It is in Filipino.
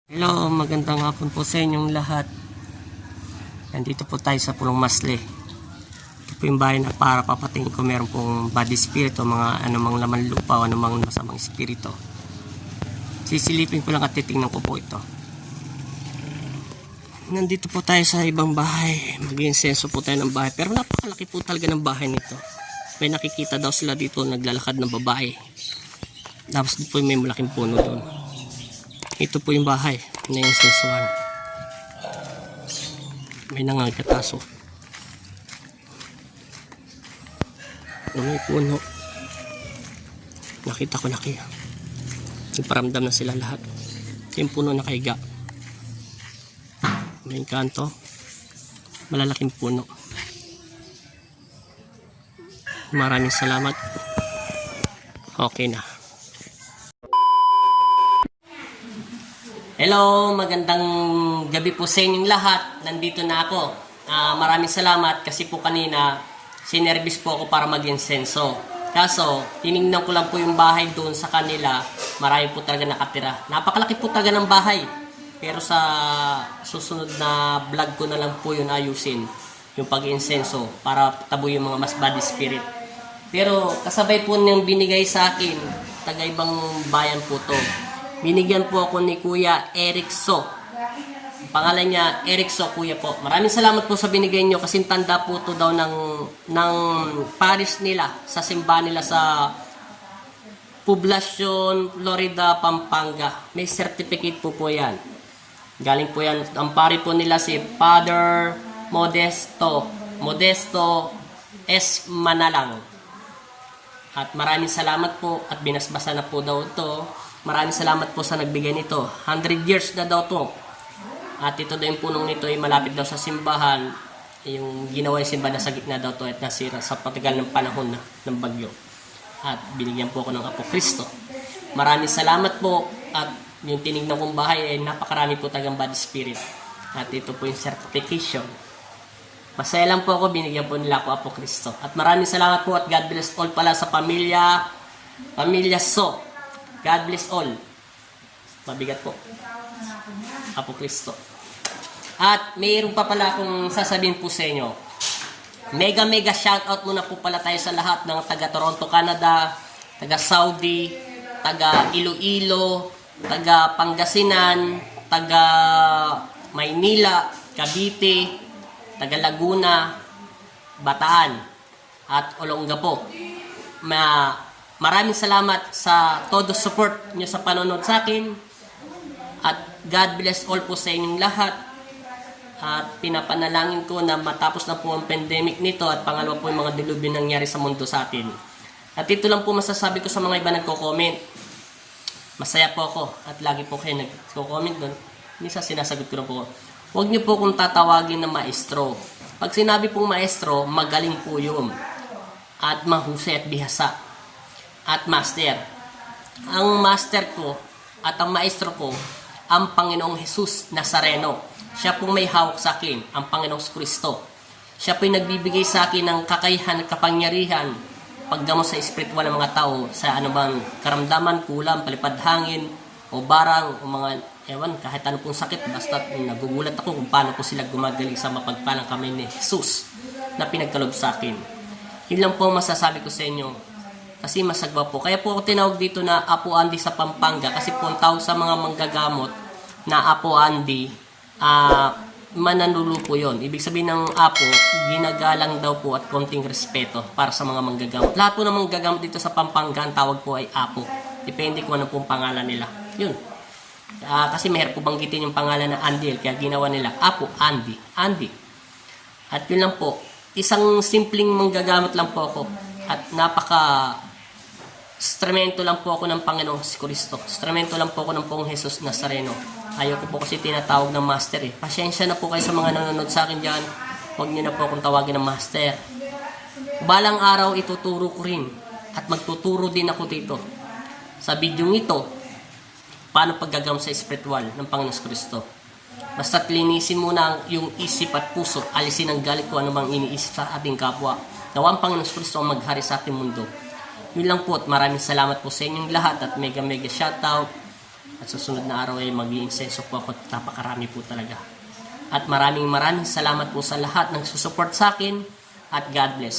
Hello, magandang hapon po sa inyong lahat. Nandito po tayo sa Pulong Masle. Ito po yung bahay na para papatingin ko meron pong body spirit o mga anumang laman lupa o anumang masamang espiritu. Sisilipin ko lang at titingnan ko po ito. Nandito po tayo sa ibang bahay. Mag-insenso po tayo ng bahay. Pero napakalaki po talaga ng bahay nito. May nakikita daw sila dito naglalakad ng babae. Tapos dito po may malaking puno doon. Ito po yung bahay na yung sensual. May nangagataso. May puno. Nakita ko laki. Nagparamdam na sila lahat. Yung puno nakaiga. May kanto. Malalaking puno. Maraming salamat. Okay na. Hello, magandang gabi po sa inyong lahat. Nandito na ako. Maraming salamat kasi po kanina sinervice po ako para mag-insenso. Kaso, tinignan ko lang po yung bahay doon sa kanila. Marami po talaga nakatira. Napakalaki po talaga ng bahay. Pero sa susunod na vlog ko na lang po yun ayusin. Yung pag-insenso para tabo yung mga mas body spirit. Pero kasabay po niyang binigay sa akin, taga ibang bayan po to. Binigyan po ako ni Kuya Eric So. Pangalan niya Eric So, Kuya po. Maraming salamat po sa binigay niyo kasi tanda po to daw ng parish nila, sa simbahan nila sa Poblacion, Florida, Pampanga. May certificate po yan. Galing po yan. Ang pari po nila si Father Modesto S. Manalang. At maraming salamat po at binasbasa na po daw ito. Maraming salamat po sa nagbigay nito. 100 years na daw to. At ito daw yung punong nito ay malapit daw sa simbahan. Yung ginawa yung simbahan sa gitna daw to at nasira sa patagal ng panahon ng bagyo. At binigyan po ako ng Apo Kristo. Maraming salamat po. At yung tinignan kong bahay ay napakarami po tagang body spirit. At ito po yung certification. Masaya lang po ako, binigyan po nila ako Apo Kristo. At maraming salamat po at God bless all pala sa pamilya So. God bless all. Mabigat po. Apo Kristo. At mayroon pa pala akong sasabihin po sa inyo. Mega shoutout muna po pala tayo sa lahat ng taga Toronto, Canada, taga Saudi, taga Iloilo, taga Pangasinan, taga Maynila, Cavite, taga Laguna, Bataan, at Olongapo. Maraming salamat sa todo support nyo sa panonood sa akin. At God bless all po sa inyong lahat. At pinapanalangin ko na matapos na po ang pandemic nito at pangalawa po yung mga dilubyo nangyari sa mundo sa atin. At ito lang po masasabi ko sa mga iba nagko-comment. Masaya po ako at lagi po kayo nagko-comment doon. Minsan sinasagot ko na po. Huwag niyo po kung tatawagin na maestro. Pag sinabi pong maestro, magaling po yun. At mahusay at bihasa. At master. Ang master ko at ang maestro ko, ang Panginoong Jesus Nazareno. Siya pong may hawak sa akin, ang Panginoong Kristo. Siya po yung nagbibigay sa akin ng kakayahan at kapangyarihan paggamot sa espiritual ng mga tao sa anumang karamdaman, kulam, palipad hangin, o barang, o mga, kahit ano pong sakit, basta nagugulat ako kung paano po sila gumagaling sa mapagpalang kamay ni Jesus na pinagkalob sa akin. Yun lang po masasabi ko sa inyo. Kasi masagwa po. Kaya po ako tinawag dito na Apo Andy sa Pampanga. Kasi po ang tawag sa mga manggagamot na Apo Andy, mananulu po yun. Ibig sabihin ng Apo, ginagalang daw po at konting respeto para sa mga manggagamot. Lahat po ng manggagamot dito sa Pampanga, ang tawag po ay Apo. Depende kung ano pong pangalan nila. Yun. Kasi mahirap po banggitin yung pangalan na Andy. Kaya ginawa nila Apo Andy. Andy. At yun lang po. Isang simpleng manggagamot lang po ako. At instrumento lang po ako ng Panginoong Kristo. Instrumento lang po ako ng Pong Jesus Nazareno. Ayaw ko po kasi tinatawag ng master eh. Pasyensya na po kayo sa mga nanonood sa akin dyan. Huwag niyo na po akong tawagin ng master. Balang araw ituturo ko rin. At magtuturo din ako dito. Sa video ito, paano paggagamot sa spiritual ng Panginoong Kristo. Basta't linisin muna yung isip at puso. Alisin ang galit ko anumang iniisip sa ating kapwa. Nawa ang Panginoong Kristo ang maghari sa ating mundo. Yun lang po at maraming salamat po sa inyong lahat at mega shoutout At susunod na araw ay mag-iinsenso po ako. Napakarami po talaga. At maraming salamat po sa lahat ng susuport sa akin. At God bless.